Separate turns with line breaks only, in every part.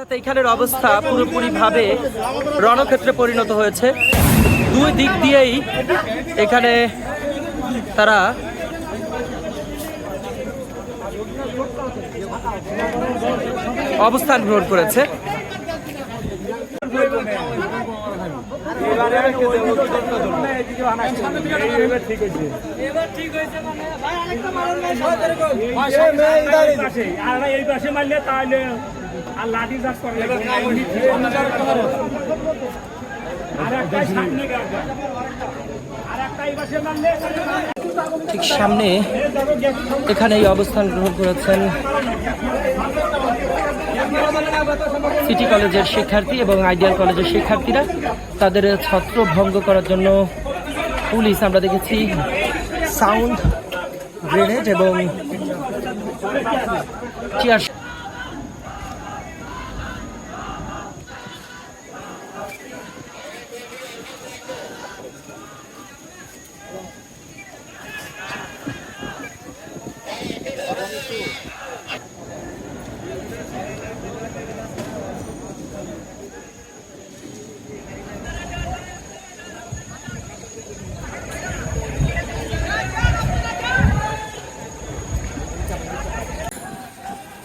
এইখানের অবস্থা পুরোপুরিভাবে রণক্ষেত্রে পরিণত হয়েছে। দুই দিক দিয়েই এখানে তারা অবস্থান গ্রহণ করেছে। ঠিক সামনে এখানে এই অবস্থান গ্রহণ করেছেন সিটি কলেজের শিক্ষার্থী এবং আইডিয়াল কলেজের শিক্ষার্থীরা। তাদের ছত্র ভঙ্গ করার জন্য পুলিশ আমরা দেখেছি সাউন্ড গ্রেনেড এবং টিয়ার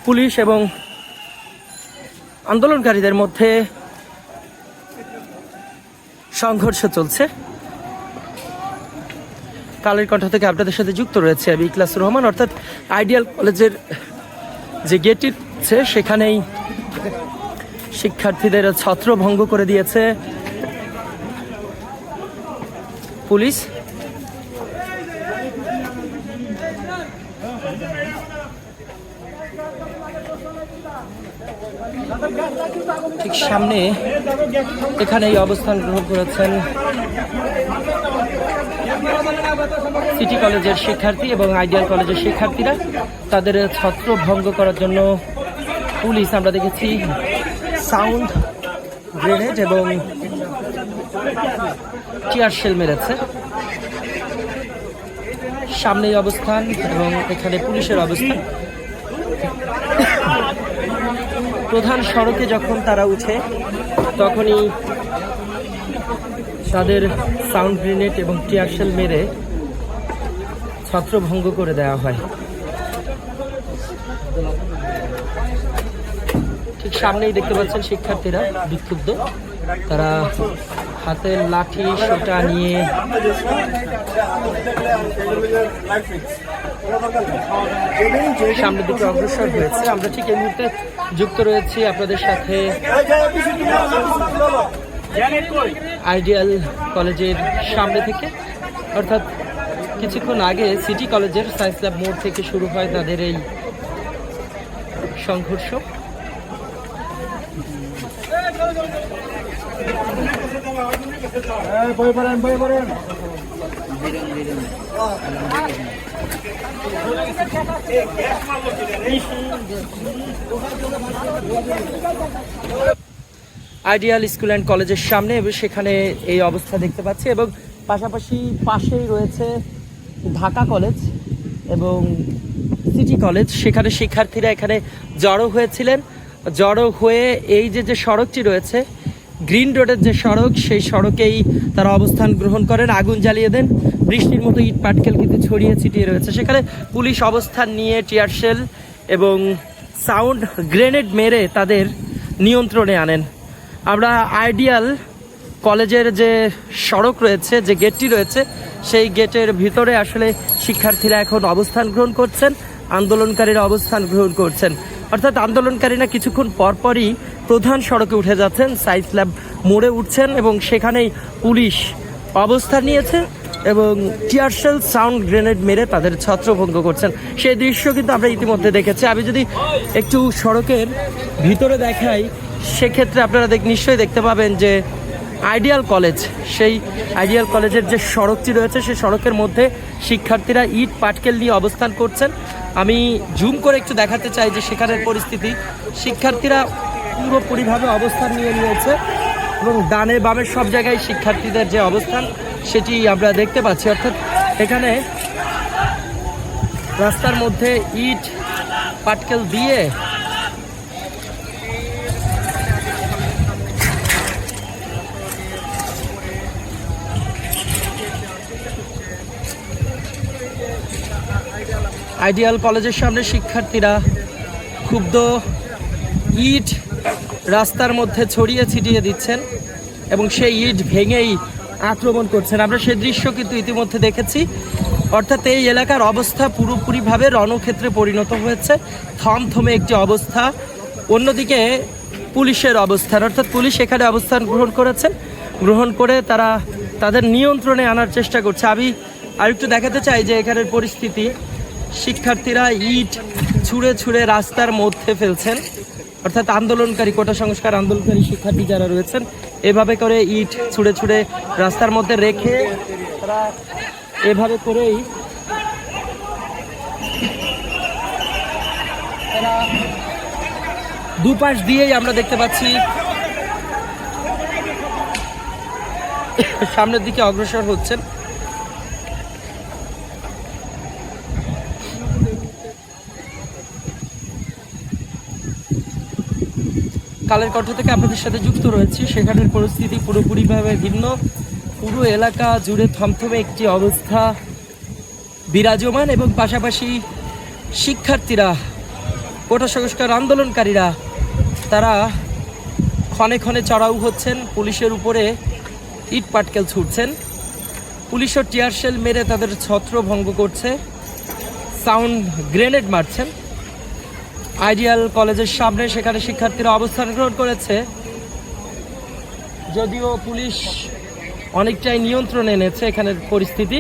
পুলিশ এবং আন্দোলনকারীদের মধ্যে সংঘর্ষ চলছে। কালের কণ্ঠ থেকে আপনাদের সাথে যুক্ত রয়েছে আমি ইখলাসুর রহমান। অর্থাৎ আইডিয়াল কলেজের যে গেটটি আছে সেখানেই শিক্ষার্থীদের ছত্রভঙ্গ করে দিয়েছে পুলিশ। ঠিক সামনে এখানে এই অবস্থান গ্রহণ করেছেন সিটি কলেজের শিক্ষার্থী এবং আইডিয়াল কলেজের শিক্ষার্থীরা। তাদের ছত্র ভঙ্গ করার জন্য পুলিশ আমরা দেখেছি সাউন্ড গ্রেনেড এবং টিয়ার শেল মেরেছে। সামনেই অবস্থান এবং এখানে পুলিশের অবস্থান। প্রধান সড়কে যখন তারা উঠে তখনই তাদের সাউন্ড গ্রেনেড এবং টিয়ার শেল মেরে ছত্রভঙ্গ করে দেওয়া হয়। ঠিক সামনেই দেখতে পাচ্ছেন শিক্ষার্থীরা বিক্ষুব্ধ, তারা হাতে লাঠি সেটা নিয়ে সামনের দিকে অগ্রসর হয়েছে। আমরা ঠিক এই মুহূর্তে যুক্ত রয়েছি আপনাদের সাথে আইডিয়াল কলেজের সামনে থেকে। অর্থাৎ কিছুক্ষণ আগে সিটি কলেজের সায়েন্স ল্যাব মোড় থেকে শুরু হয় তাদের এই সংঘর্ষ। আইডিয়াল স্কুল অ্যান্ড কলেজের সামনে সেখানে এই অবস্থা দেখতে পাচ্ছি এবং পাশাপাশি পাশেই রয়েছে ঢাকা কলেজ এবং সিটি কলেজ। সেখানে শিক্ষার্থীরা এখানে জড়ো হয়েছিলেন। জড়ো হয়ে এই যে সড়কটি রয়েছে গ্রিন রোডের যে সড়ক, সেই সড়কেই তারা অবস্থান গ্রহণ করেন, আগুন জ্বালিয়ে দেন। বৃষ্টির মতো ইট পাটকেল কিন্তু ছড়িয়ে ছিটিয়ে রয়েছে। সেখানে পুলিশ অবস্থান নিয়ে টিয়ার শেল এবং সাউন্ড গ্রেনেড মেরে তাদের নিয়ন্ত্রণে আনেন। আমরা আইডিয়াল কলেজের যে সড়ক রয়েছে, যে গেটটি রয়েছে, সেই গেটের ভিতরে আসলে শিক্ষার্থীরা এখন অবস্থান গ্রহণ করছেন, আন্দোলনকারীরা অবস্থান গ্রহণ করছেন। অর্থাৎ আন্দোলনকারীরা কিছুক্ষণ পরপরই প্রধান সড়কে উঠে যাচ্ছেন, সায়েন্স ল্যাব মোড়ে উঠছেন এবং সেখানেই পুলিশ অবস্থান নিয়েছে এবং টিয়ার শেল সাউন্ড গ্রেনেড মেরে তাদের ছত্রভঙ্গ করছেন। সেই দৃশ্য কিন্তু আমরা ইতিমধ্যে দেখেছি। আমি যদি একটু সড়কের ভিতরে দেখাই সেক্ষেত্রে আপনারা নিশ্চয়ই দেখতে পাবেন যে আইডিয়াল কলেজ, সেই আইডিয়াল কলেজের যে সড়কটি রয়েছে সেই সড়কের মধ্যে শিক্ষার্থীরা ইট পাটকেল নিয়ে অবস্থান করছেন। আমি জুম করে একটু দেখাতে চাই যে সেখানের পরিস্থিতি। শিক্ষার্থীরা পুরোপুরিভাবে অবস্থান নিয়ে নিয়েছে এবং ডানে বামে সব জায়গায় শিক্ষার্থীদের যে অবস্থান সেটি আমরা দেখতে পাচ্ছি। অর্থাৎ এখানে রাস্তার মধ্যে ইট পাটকেল দিয়ে আইডিয়াল কলেজের সামনে শিক্ষার্থীরা ক্ষুব্ধ, ইট রাস্তার মধ্যে ছড়িয়ে ছিটিয়ে দিচ্ছেন এবং সেই ইট ভেঙেই আক্রমণ করছেন। আমরা সে দৃশ্য কিন্তু ইতিমধ্যে দেখেছি। অর্থাৎ এই এলাকার অবস্থা পুরোপুরিভাবে রণক্ষেত্রে পরিণত হয়েছে, থমথমে একটি অবস্থা। অন্যদিকে পুলিশের অবস্থান, অর্থাৎ পুলিশ এখানে অবস্থান গ্রহণ করে তারা তাদের নিয়ন্ত্রণে আনার চেষ্টা করছে। আমি আরেকটু দেখাতে চাই যে এখানের পরিস্থিতি, শিক্ষার্থীরা ইট ছুঁড়ে ছুঁড়ে রাস্তার মধ্যে ফেলছেন, অর্থাৎ আন্দোলনকারী, কোটা সংস্কার আন্দোলনকারী শিক্ষার্থী যারা রয়েছেন এভাবে করে ইট ছুঁড়ে ছুঁড়ে রাস্তার মধ্যে রেখে তারা এভাবে করেই তারা দুপাশ দিয়েই আমরা দেখতে পাচ্ছি সামনের দিকে অগ্রসর হচ্ছেন। কালের কণ্ঠ থেকে আপনাদের সাথে যুক্ত রয়েছি। সেখানের পরিস্থিতি পুরোপুরিভাবে ভিন্ন। পুরো এলাকা জুড়ে থমথমে একটি অবস্থা বিরাজমান এবং পাশাপাশি শিক্ষার্থীরা, কোটা সংস্কার আন্দোলনকারীরা তারা ক্ষণে ক্ষণে চড়াও হচ্ছেন, পুলিশের উপরে ইট পাটকেল ছুটছেন, পুলিশও টিয়ার শেল মেরে তাদের ছত্রভঙ্গ করছে, সাউন্ড গ্রেনেড মারছেন। আইডিয়াল কলেজের সামনে সেখানে শিক্ষার্থীরা অবস্থান গ্রহণ করেছে, যদিও পুলিশ অনেকটাই নিয়ন্ত্রণে এনেছে এখানের পরিস্থিতি।